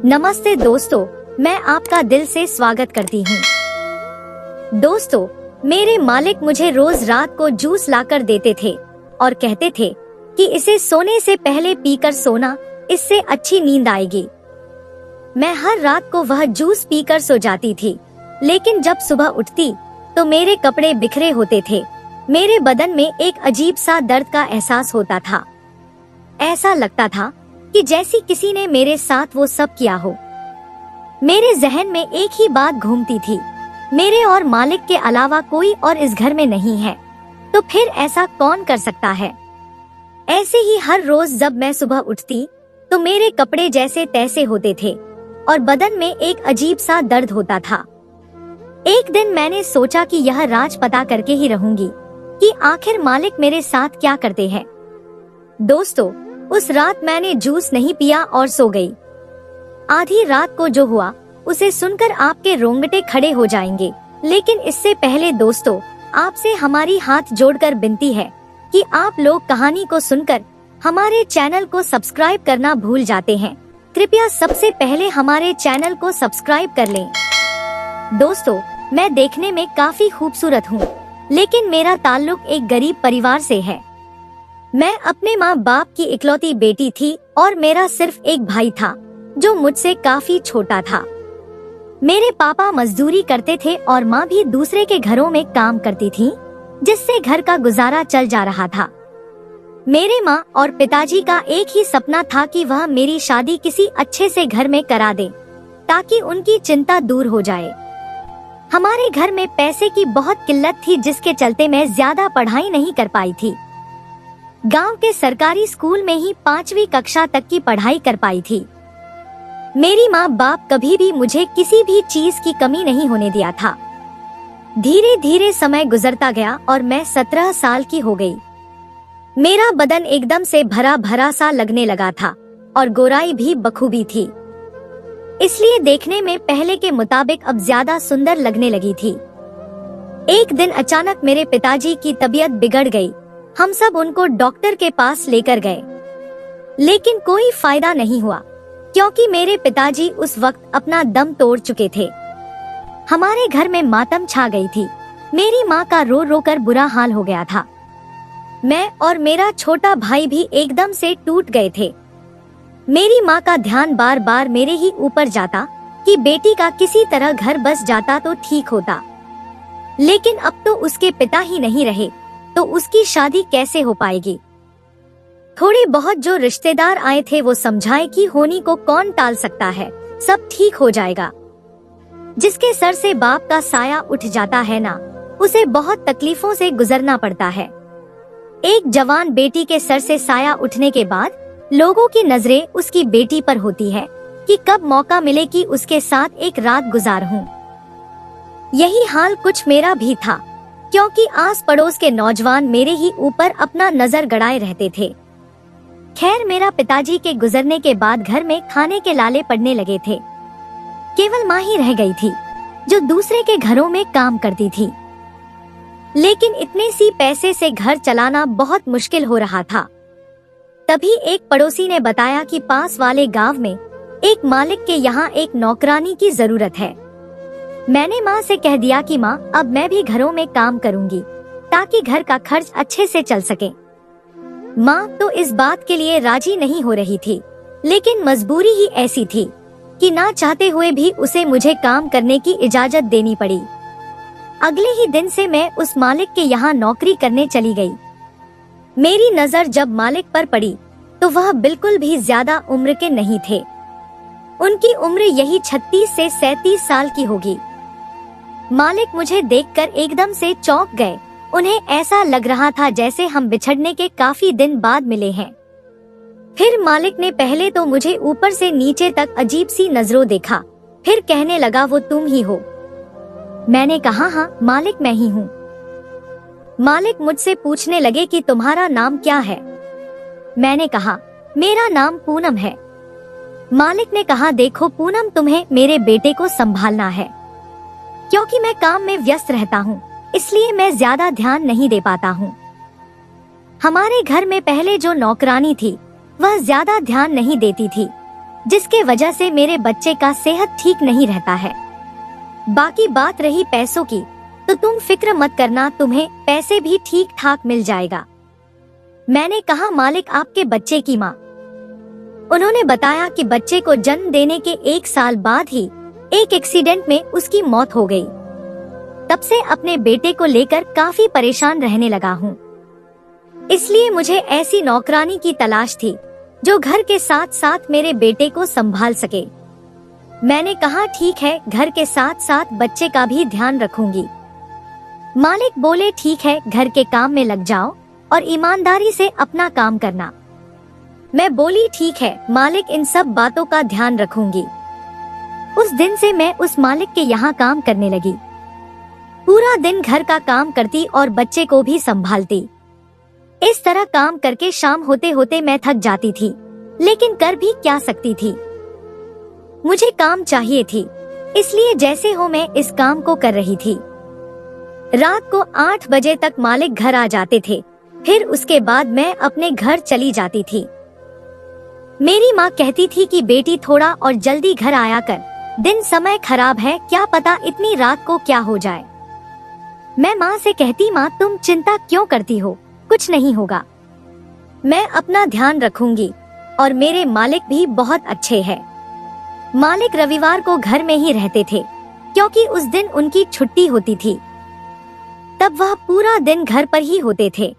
नमस्ते दोस्तों, मैं आपका दिल से स्वागत करती हूँ। दोस्तों, मेरे मालिक मुझे रोज रात को जूस लाकर देते थे और कहते थे कि इसे सोने से पहले पीकर सोना, इससे अच्छी नींद आएगी। मैं हर रात को वह जूस पीकर सो जाती थी, लेकिन जब सुबह उठती तो मेरे कपड़े बिखरे होते थे। मेरे बदन में एक अजीब सा दर्द का एहसास होता था। ऐसा लगता था कि जैसे किसी ने मेरे साथ वो सब किया हो। मेरे जहन में एक ही बात घूमती थी, मेरे और मालिक के अलावा कोई और इस घर में नहीं है, तो फिर ऐसा कौन कर सकता है। ऐसे ही हर रोज जब मैं सुबह उठती तो मेरे कपड़े जैसे तैसे होते थे और बदन में एक अजीब सा दर्द होता था। एक दिन मैंने सोचा कि यह राज पता करके ही रहूंगी कि आखिर मालिक मेरे साथ क्या करते हैं। दोस्तों, उस रात मैंने जूस नहीं पिया और सो गई। आधी रात को जो हुआ उसे सुनकर आपके रोंगटे खड़े हो जाएंगे, लेकिन इससे पहले दोस्तों, आपसे हमारी हाथ जोड़कर विनती है कि आप लोग कहानी को सुनकर हमारे चैनल को सब्सक्राइब करना भूल जाते हैं। कृपया सबसे पहले हमारे चैनल को सब्सक्राइब कर लें। दोस्तों, मैं देखने में काफी खूबसूरत हूँ, लेकिन मेरा ताल्लुक एक गरीब परिवार से है। मैं अपने माँ बाप की इकलौती बेटी थी और मेरा सिर्फ एक भाई था जो मुझसे काफी छोटा था। मेरे पापा मजदूरी करते थे और माँ भी दूसरे के घरों में काम करती थी, जिससे घर का गुजारा चल जा रहा था। मेरे माँ और पिताजी का एक ही सपना था कि वह मेरी शादी किसी अच्छे से घर में करा दे, ताकि उनकी चिंता दूर हो जाए। हमारे घर में पैसे की बहुत किल्लत थी, जिसके चलते मैं ज्यादा पढ़ाई नहीं कर पाई थी। गांव के सरकारी स्कूल में ही 5वीं कक्षा तक की पढ़ाई कर पाई थी। मेरी माँ बाप कभी भी मुझे किसी भी चीज की कमी नहीं होने दिया था। धीरे धीरे समय गुजरता गया और मैं 17 साल की हो गई। मेरा बदन एकदम से भरा भरा सा लगने लगा था और गोराई भी बखूबी थी, इसलिए देखने में पहले के मुताबिक अब ज्यादा सुंदर लगने लगी थी। एक दिन अचानक मेरे पिताजी की तबीयत बिगड़ गई। हम सब उनको डॉक्टर के पास लेकर गए, लेकिन कोई फायदा नहीं हुआ, क्योंकि मेरे पिताजी उस वक्त अपना दम तोड़ चुके थे। हमारे घर में मातम छा गई थी। मेरी माँ का रो रो कर बुरा हाल हो गया था। मैं और मेरा छोटा भाई भी एकदम से टूट गए थे। मेरी माँ का ध्यान बार बार मेरे ही ऊपर जाता कि बेटी का किसी तरह घर बस जाता तो ठीक होता, लेकिन अब तो उसके पिता ही नहीं रहे, तो उसकी शादी कैसे हो पाएगी। थोड़ी बहुत जो रिश्तेदार आए थे वो समझाए कि होनी को कौन टाल सकता है, सब ठीक हो जाएगा। जिसके सर से बाप का साया उठ जाता है ना, उसे बहुत तकलीफों से गुजरना पड़ता है। एक जवान बेटी के सर से साया उठने के बाद लोगों की नजरें उसकी बेटी पर होती है कि कब मौका मिले कि उसके साथ एक रात गुजारूं। यही हाल कुछ मेरा भी था, क्योंकि आस पड़ोस के नौजवान मेरे ही ऊपर अपना नजर गड़ाए रहते थे। खैर, मेरा पिताजी के गुजरने के बाद घर में खाने के लाले पड़ने लगे थे। केवल माँ ही रह गई थी, जो दूसरे के घरों में काम करती थी। लेकिन इतने सी पैसे से घर चलाना बहुत मुश्किल हो रहा था। तभी एक पड़ोसी ने बताया कि पास वाले गांव में एक मालिक के यहाँ एक नौकरानी की जरूरत है। मैंने माँ से कह दिया कि माँ, अब मैं भी घरों में काम करूंगी ताकि घर का खर्च अच्छे से चल सके। माँ तो इस बात के लिए राजी नहीं हो रही थी, लेकिन मजबूरी ही ऐसी थी कि ना चाहते हुए भी उसे मुझे काम करने की इजाजत देनी पड़ी। अगले ही दिन से मैं उस मालिक के यहाँ नौकरी करने चली गई। मेरी नजर जब मालिक पर पड़ी तो वह बिल्कुल भी ज्यादा उम्र के नहीं थे। उनकी उम्र यही 36 से 37 साल की होगी। मालिक मुझे देखकर एकदम से चौंक गए। उन्हें ऐसा लग रहा था जैसे हम बिछड़ने के काफी दिन बाद मिले हैं। फिर मालिक ने पहले तो मुझे ऊपर से नीचे तक अजीब सी नजरों देखा, फिर कहने लगा, वो तुम ही हो? मैंने कहा, हाँ मालिक, मैं ही हूँ। मालिक मुझसे पूछने लगे कि तुम्हारा नाम क्या है? मैंने कहा, मेरा नाम पूनम है। मालिक ने कहा, देखो पूनम, तुम्हें मेरे बेटे को संभालना है। क्योंकि मैं काम में व्यस्त रहता हूँ, इसलिए मैं ज्यादा ध्यान नहीं दे पाता हूँ। हमारे घर में पहले जो नौकरानी थी वह ज्यादा ध्यान नहीं देती थी, जिसके वजह से मेरे बच्चे का सेहत ठीक नहीं रहता है। बाकी बात रही पैसों की, तो तुम फिक्र मत करना, तुम्हें पैसे भी ठीक ठाक मिल जाएगा। मैंने कहा मालिक आपके बच्चे की माँ। उन्होंने बताया कि बच्चे को जन्म देने के 1 साल बाद ही एक एक्सीडेंट में उसकी मौत हो गई। तब से अपने बेटे को लेकर काफी परेशान रहने लगा हूँ। इसलिए मुझे ऐसी नौकरानी की तलाश थी जो घर के साथ साथ मेरे बेटे को संभाल सके। मैंने कहा ठीक है, घर के साथ साथ बच्चे का भी ध्यान रखूंगी। मालिक बोले ठीक है, घर के काम में लग जाओ और ईमानदारी से अपना काम करना। मैं बोली ठीक है मालिक, इन सब बातों का ध्यान रखूंगी। उस दिन से मैं उस मालिक के यहाँ काम करने लगी। पूरा दिन घर का काम करती और बच्चे को भी संभालती। इस तरह काम करके शाम होते होते मैं थक जाती थी, लेकिन कर भी क्या सकती थी। मुझे काम चाहिए थी, इसलिए जैसे हो मैं इस काम को कर रही थी। रात को 8 बजे तक मालिक घर आ जाते थे, फिर उसके बाद मैं अपने घर चली जाती थी। मेरी माँ कहती थी कि बेटी थोड़ा और जल्दी घर आया कर, दिन समय खराब है, क्या पता इतनी रात को क्या हो जाए। मैं माँ से कहती माँ तुम चिंता क्यों करती हो, कुछ नहीं होगा, मैं अपना ध्यान रखूंगी और मेरे मालिक भी बहुत अच्छे हैं। मालिक रविवार को घर में ही रहते थे क्योंकि उस दिन उनकी छुट्टी होती थी। तब वह पूरा दिन घर पर ही होते थे।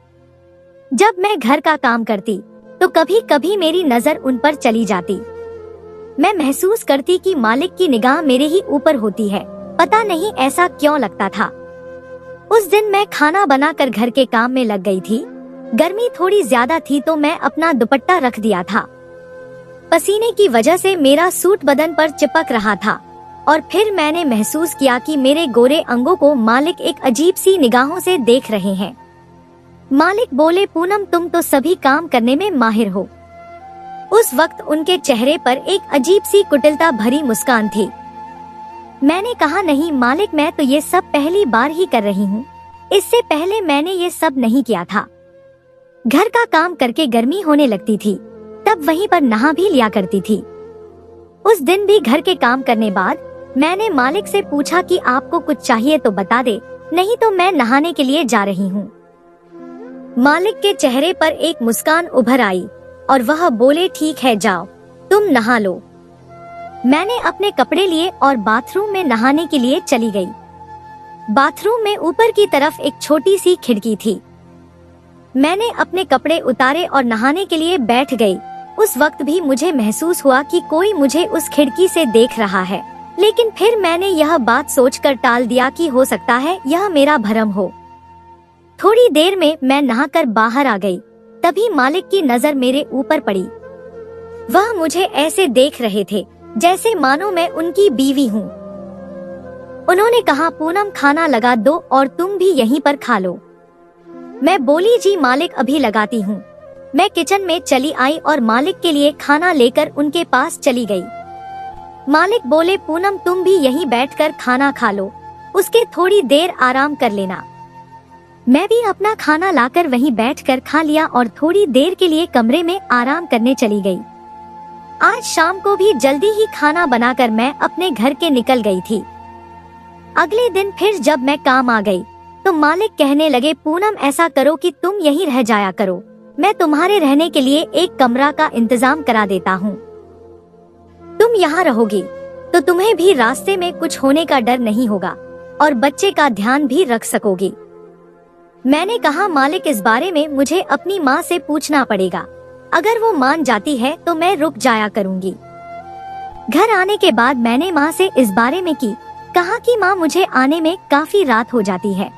जब मैं घर का काम करती तो कभी कभी मेरी नजर उन पर चली जाती। मैं महसूस करती कि मालिक की निगाह मेरे ही ऊपर होती है, पता नहीं ऐसा क्यों लगता था। उस दिन मैं खाना बनाकर घर के काम में लग गई थी। गर्मी थोड़ी ज्यादा थी तो मैं अपना दुपट्टा रख दिया था। पसीने की वजह से मेरा सूट बदन पर चिपक रहा था और फिर मैंने महसूस किया कि मेरे गोरे अंगों को मालिक एक अजीब सी निगाहों से देख रहे हैं। मालिक बोले पूनम तुम तो सभी काम करने में माहिर हो। उस वक्त उनके चेहरे पर एक अजीब सी कुटिलता भरी मुस्कान थी। मैंने कहा नहीं मालिक, मैं तो ये सब पहली बार ही कर रही हूँ, इससे पहले मैंने ये सब नहीं किया था। घर का काम करके गर्मी होने लगती थी, तब वहीं पर नहा भी लिया करती थी। उस दिन भी घर के काम करने बाद मैंने मालिक से पूछा कि आपको कुछ चाहिए तो बता दे, नहीं तो मैं नहाने के लिए जा रही हूँ। मालिक के चेहरे पर एक मुस्कान उभर आई और वह बोले ठीक है जाओ, तुम नहा लो। मैंने अपने कपड़े लिए और बाथरूम में नहाने के लिए चली गई। बाथरूम में ऊपर की तरफ एक छोटी सी खिड़की थी। मैंने अपने कपड़े उतारे और नहाने के लिए बैठ गई। उस वक्त भी मुझे महसूस हुआ कि कोई मुझे उस खिड़की से देख रहा है, लेकिन फिर मैंने यह बात सोचकर टाल दिया कि हो सकता है यह मेरा भ्रम हो। थोड़ी देर में मैं नहाकर बाहर आ गई, तभी मालिक की नजर मेरे ऊपर पड़ी। वह मुझे ऐसे देख रहे थे जैसे मानो मैं उनकी बीवी हूँ। उन्होंने कहा पूनम खाना लगा दो और तुम भी यहीं पर खा लो। मैं बोली जी मालिक अभी लगाती हूँ। मैं किचन में चली आई और मालिक के लिए खाना लेकर उनके पास चली गई। मालिक बोले पूनम तुम भी यहीं बैठकर खाना खा लो, उसके थोड़ी देर आराम कर लेना। मैं भी अपना खाना लाकर वहीं बैठकर खा लिया और थोड़ी देर के लिए कमरे में आराम करने चली गई। आज शाम को भी जल्दी ही खाना बनाकर मैं अपने घर के निकल गई थी। अगले दिन फिर जब मैं काम आ गई तो मालिक कहने लगे पूनम ऐसा करो कि तुम यहीं रह जाया करो, मैं तुम्हारे रहने के लिए एक कमरा का इंतजाम करा देता हूँ। तुम यहाँ रहोगी तो तुम्हें भी रास्ते में कुछ होने का डर नहीं होगा और बच्चे का ध्यान भी रख सकोगी। मैंने कहा मालिक इस बारे में मुझे अपनी माँ से पूछना पड़ेगा, अगर वो मान जाती है तो मैं रुक जाया करूँगी। घर आने के बाद मैंने माँ से इस बारे में कहा कि माँ मुझे आने में काफी रात हो जाती है,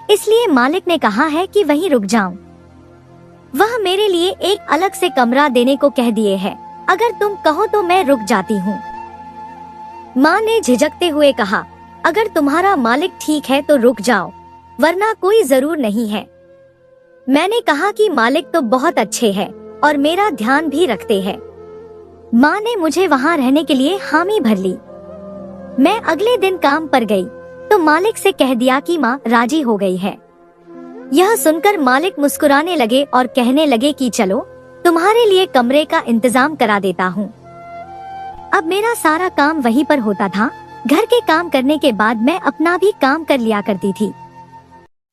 इसलिए मालिक ने कहा है कि वहीं रुक जाऊं। वह मेरे लिए एक अलग से कमरा देने को कह दिए है, अगर तुम कहो तो मैं रुक जाती हूँ। माँ ने झिझकते हुए कहा अगर तुम्हारा मालिक ठीक है तो रुक जाओ, वरना कोई जरूर नहीं है। मैंने कहा कि मालिक तो बहुत अच्छे हैं और मेरा ध्यान भी रखते हैं। माँ ने मुझे वहाँ रहने के लिए हामी भर ली। मैं अगले दिन काम पर गई तो मालिक से कह दिया कि माँ राजी हो गई है। यह सुनकर मालिक मुस्कुराने लगे और कहने लगे कि चलो तुम्हारे लिए कमरे का इंतजाम करा देता हूँ। अब मेरा सारा काम वहीं पर होता था। घर के काम करने के बाद मैं अपना भी काम कर लिया करती थी।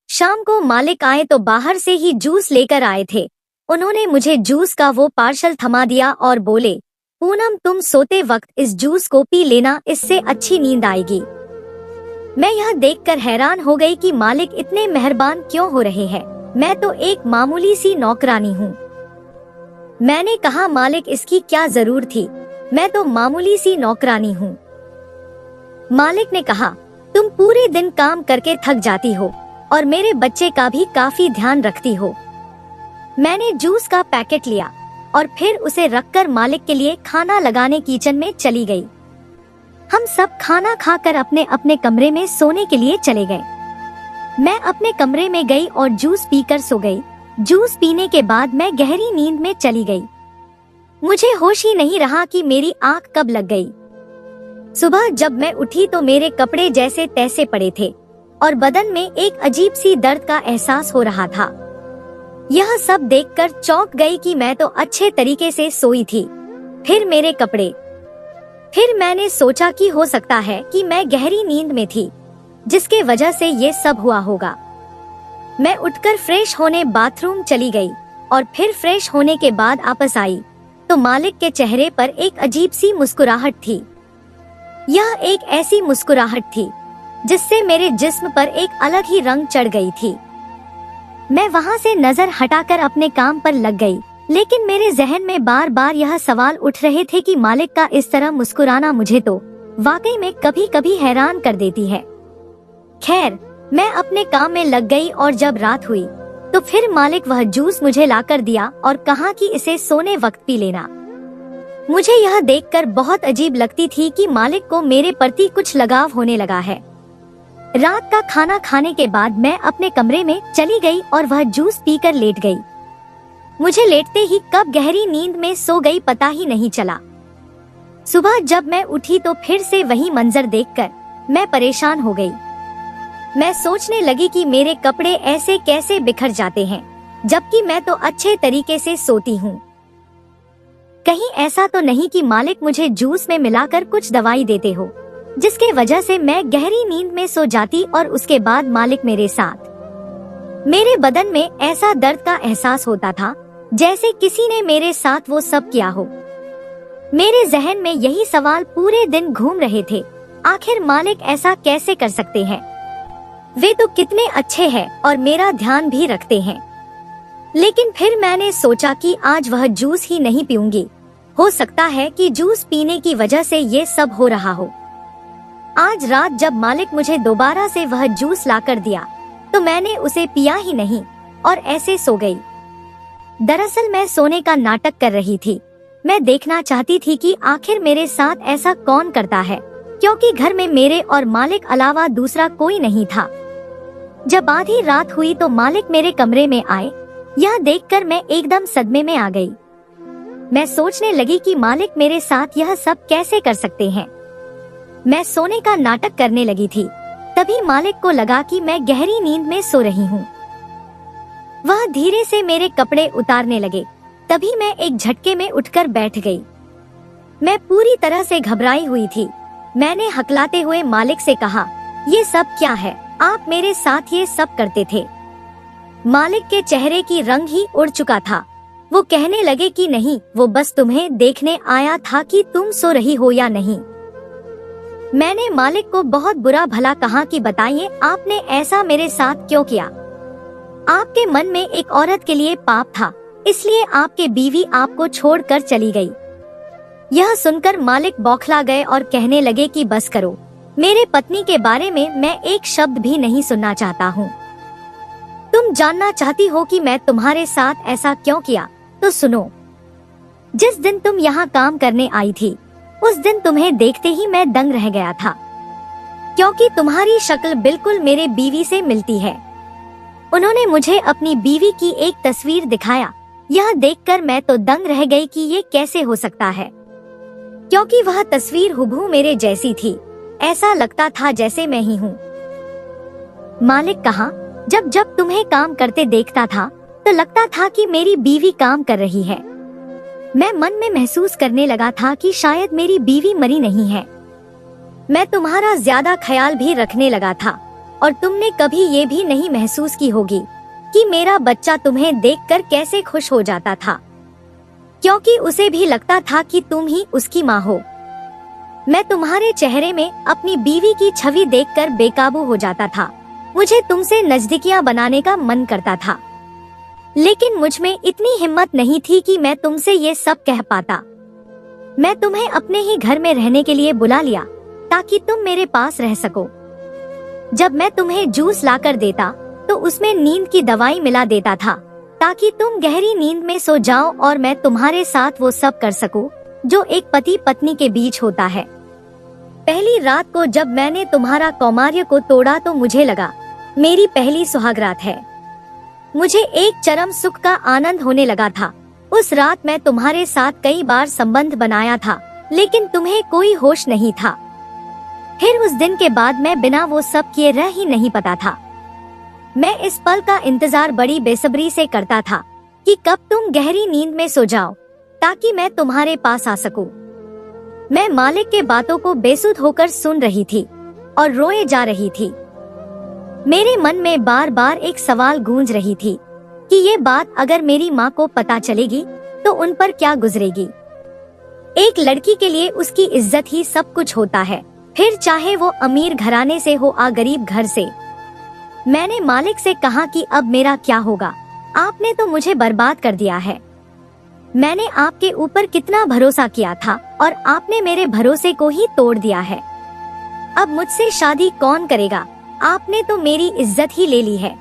शाम को मालिक आए तो बाहर से ही जूस लेकर आए थे। उन्होंने मुझे जूस का वो पार्सल थमा दिया और बोले, पूनम तुम सोते वक्त इस जूस को पी लेना, इससे अच्छी नींद आएगी। मैं यह देखकर हैरान हो गई कि मालिक इतने मेहरबान क्यों हो रहे हैं। मैं तो एक मामूली सी नौकरानी हूँ। मैंने कहा, मालिक इसकी क्या जरूरत थी, मैं तो मामूली सी नौकरानी हूँ। मालिक ने कहा, तुम पूरे दिन काम करके थक जाती हो और मेरे बच्चे का भी काफी ध्यान रखती हो। मैंने जूस का पैकेट लिया और फिर उसे रखकर मालिक के लिए खाना लगाने किचन में चली गई। हम सब खाना खाकर अपने अपने कमरे में सोने के लिए चले गए। मैं अपने कमरे में गई और जूस पीकर सो गई। जूस पीने के बाद मैं गहरी नींद में चली गई। मुझे होश ही नहीं रहा कि मेरी आंख कब लग गई। सुबह जब मैं उठी तो मेरे कपड़े जैसे तैसे पड़े थे और बदन में एक अजीब सी दर्द का एहसास हो रहा था। यह सब देखकर चौंक गई कि मैं तो अच्छे तरीके से सोई थी। फिर मेरे कपड़े। फिर मैंने सोचा कि हो सकता है कि मैं गहरी नींद में थी, जिसके वजह से ये सब हुआ होगा। मैं उठकर फ्रेश होने बाथरूम चली गई और फिर फ्रेश होने के बाद वापस आई तो मालिक के चेहरे पर एक अजीब सी मुस्कुराहट थी। यह एक ऐसी मुस्कुराहट थी जिससे मेरे जिस्म पर एक अलग ही रंग चढ़ गई थी। मैं वहां से नजर हटाकर अपने काम पर लग गई, लेकिन मेरे जहन में बार बार यह सवाल उठ रहे थे कि मालिक का इस तरह मुस्कुराना मुझे तो वाकई में कभी कभी हैरान कर देती है। खैर, मैं अपने काम में लग गई और जब रात हुई तो फिर मालिक वह जूस मुझे लाकर दिया और कहा कि इसे सोने वक्त पी लेना। मुझे यह देखकर बहुत अजीब लगती थी कि मालिक को मेरे प्रति कुछ लगाव होने लगा है। रात का खाना खाने के बाद मैं अपने कमरे में चली गई और वह जूस पीकर लेट गई। मुझे लेटते ही कब गहरी नींद में सो गई पता ही नहीं चला। सुबह जब मैं उठी तो फिर से वही मंजर देखकर मैं परेशान हो गई। मैं सोचने लगी कि मेरे कपड़े ऐसे कैसे बिखर जाते हैं, जबकि मैं तो अच्छे तरीके से सोती हूँ। कहीं ऐसा तो नहीं कि मालिक मुझे जूस में मिलाकर कुछ दवाई देते हो, जिसके वजह से मैं गहरी नींद में सो जाती और उसके बाद मालिक मेरे साथ। मेरे बदन में ऐसा दर्द का एहसास होता था जैसे किसी ने मेरे साथ वो सब किया हो। मेरे जहन में यही सवाल पूरे दिन घूम रहे थे, आखिर मालिक ऐसा कैसे कर सकते हैं? वे तो कितने अच्छे हैं और मेरा ध्यान भी रखते हैं। लेकिन फिर मैंने सोचा कि आज वह जूस ही नहीं पीऊंगी। हो सकता है कि जूस पीने की वजह से ये सब हो रहा हो। आज रात जब मालिक मुझे दोबारा से वह जूस लाकर दिया तो मैंने उसे पिया ही नहीं और ऐसे सो गई। दरअसल मैं सोने का नाटक कर रही थी। मैं देखना चाहती थी कि आखिर मेरे साथ ऐसा कौन करता है, क्योंकि घर में मेरे और मालिक अलावा दूसरा कोई नहीं था। जब आधी रात हुई तो मालिक मेरे कमरे में आए। यह देखकर मैं एकदम सदमे में आ गई। मैं सोचने लगी कि मालिक मेरे साथ यह सब कैसे कर सकते हैं। मैं सोने का नाटक करने लगी थी, तभी मालिक को लगा कि मैं गहरी नींद में सो रही हूँ। वह धीरे से मेरे कपड़े उतारने लगे। तभी मैं एक झटके में उठकर बैठ गई। मैं पूरी तरह से घबराई हुई थी। मैंने हकलाते हुए मालिक से कहा, ये सब क्या है? आप मेरे साथ ये सब करते थे? मालिक के चेहरे की रंग ही उड़ चुका था। वो कहने लगे कि नहीं, वो बस तुम्हें देखने आया था कि तुम सो रही हो या नहीं। मैंने मालिक को बहुत बुरा भला कहा कि बताइए आपने ऐसा मेरे साथ क्यों किया? आपके मन में एक औरत के लिए पाप था, इसलिए आपके बीवी आपको छोड़कर चली गई। यह सुनकर मालिक बौखला गए और कहने लगे कि बस करो, मेरे पत्नी के बारे में मैं एक शब्द भी नहीं सुनना चाहता हूँ। तुम जानना चाहती हो कि मैं तुम्हारे साथ ऐसा क्यों किया? तो सुनो। जिस दिन तुम यहाँ काम करने आई थी, उस दिन तुम्हें देखते ही मैं दंग रह गया था, क्योंकि तुम्हारी शक्ल बिल्कुल मेरे बीवी से मिलती है। उन्होंने मुझे अपनी बीवी की एक तस्वीर दिखाया। यह देखकर मैं तो दंग रह गई कि ये कैसे हो सकता है, क्योंकि वह तस्वीर हुबहू मेरे जैसी थी। ऐसा लगता था जैसे मैं ही हूँ। मालिक कहा, जब जब तुम्हें काम करते देखता था तो लगता था कि मेरी बीवी काम कर रही है। मैं मन में महसूस करने लगा था कि शायद मेरी बीवी मरी नहीं है। मैं तुम्हारा ज्यादा ख्याल भी रखने लगा था और तुमने कभी ये भी नहीं महसूस की होगी कि मेरा बच्चा तुम्हें देखकर कैसे खुश हो जाता था, क्योंकि उसे भी लगता था कि तुम ही उसकी माँ हो। मैं तुम्हारे चेहरे में अपनी बीवी की छवि देखकर बेकाबू हो जाता था। मुझे तुमसे नजदीकियां बनाने का मन करता था, लेकिन मुझ में इतनी हिम्मत नहीं थी कि मैं तुमसे ये सब कह पाता। मैं तुम्हें अपने ही घर में रहने के लिए बुला लिया ताकि तुम मेरे पास रह सको। जब मैं तुम्हें जूस लाकर देता तो उसमें नींद की दवाई मिला देता था ताकि तुम गहरी नींद में सो जाओ और मैं तुम्हारे साथ वो सब कर सकूं जो एक पति पत्नी के बीच होता है। पहली रात को जब मैंने तुम्हारा कौमार्य को तोड़ा तो मुझे लगा मेरी पहली सुहागरात है। मुझे एक चरम सुख का आनंद होने लगा था। उस रात मैं तुम्हारे साथ कई बार संबंध बनाया था, लेकिन तुम्हें कोई होश नहीं था। फिर उस दिन के बाद मैं बिना वो सब किए रह ही नहीं पाता था। मैं इस पल का इंतजार बड़ी बेसब्री से करता था कि कब तुम गहरी नींद में सो जाओ ताकि मैं तुम्हारे पास आ सकूं। मैं मालिक के बातों को बेसुध होकर सुन रही थी और रोए जा रही थी। मेरे मन में बार बार एक सवाल गूंज रही थी कि ये बात अगर मेरी माँ को पता चलेगी तो उन पर क्या गुजरेगी। एक लड़की के लिए उसकी इज्जत ही सब कुछ होता है, फिर चाहे वो अमीर घराने से हो या गरीब घर से। मैंने मालिक से कहा कि अब मेरा क्या होगा, आपने तो मुझे बर्बाद कर दिया है। मैंने आपके ऊपर कितना भरोसा किया था और आपने मेरे भरोसे को ही तोड़ दिया है। अब मुझसे शादी कौन करेगा? आपने तो मेरी इज्जत ही ले ली है।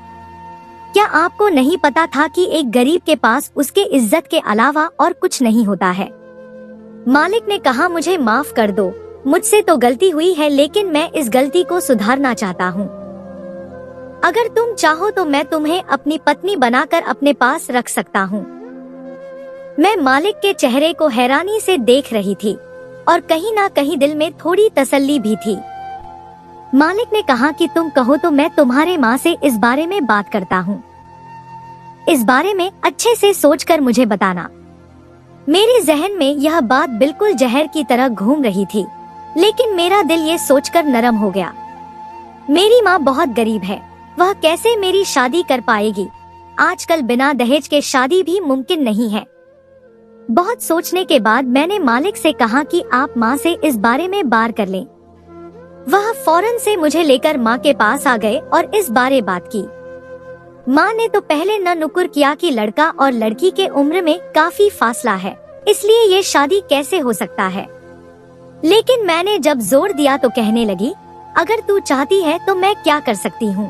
क्या आपको नहीं पता था कि एक गरीब के पास उसके इज्जत के अलावा और कुछ नहीं होता है? मालिक ने कहा मुझे माफ कर दो, मुझसे तो गलती हुई है, लेकिन मैं इस गलती को सुधारना चाहता हूँ। अगर तुम चाहो तो मैं तुम्हें अपनी पत्नी बनाकर अपने पास रख सकता हूँ। मैं मालिक के चेहरे को हैरानी से देख रही थी और कहीं ना कहीं दिल में थोड़ी तसल्ली भी थी। मालिक ने कहा कि तुम कहो तो मैं तुम्हारे माँ से इस बारे में बात करता हूँ। इस बारे में अच्छे से सोचकर मुझे बताना। मेरे जहन में यह बात बिल्कुल जहर की तरह घूम रही थी, लेकिन मेरा दिल ये सोचकर नरम हो गया। मेरी माँ बहुत गरीब है, वह कैसे मेरी शादी कर पाएगी? आजकल बिना दहेज के शादी भी मुमकिन नहीं है। बहुत सोचने के बाद मैंने मालिक से कहा कि आप माँ से इस बारे में बात कर लें। वह फौरन से मुझे लेकर माँ के पास आ गए और इस बारे बात की। माँ ने तो पहले न नुकुर किया कि लड़का और लड़की के उम्र में काफी फासला है, इसलिए ये शादी कैसे हो सकता है। लेकिन मैंने जब जोर दिया तो कहने लगी, अगर तू चाहती है तो मैं क्या कर सकती हूँ,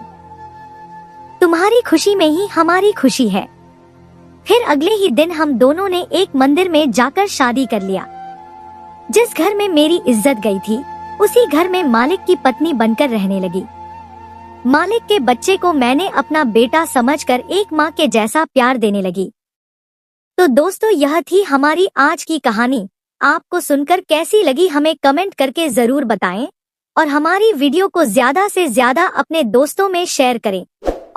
तुम्हारी खुशी में ही हमारी खुशी है। फिर अगले ही दिन हम दोनों ने एक मंदिर में जाकर शादी कर लिया। जिस घर में मेरी इज्जत गई थी उसी घर में मालिक की पत्नी बनकर रहने लगी। मालिक के बच्चे को मैंने अपना बेटा समझकर एक माँ के जैसा प्यार देने लगी। तो दोस्तों, यह थी हमारी आज की कहानी। आपको सुनकर कैसी लगी हमें कमेंट करके जरूर बताएं और हमारी वीडियो को ज्यादा से ज्यादा अपने दोस्तों में शेयर करें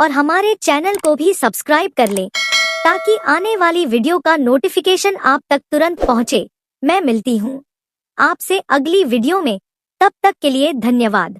और हमारे चैनल को भी सब्सक्राइब कर लें ताकि आने वाली वीडियो का नोटिफिकेशन आप तक तुरंत पहुंचे। मैं मिलती हूँ आपसे अगली वीडियो में, तब तक के लिए धन्यवाद।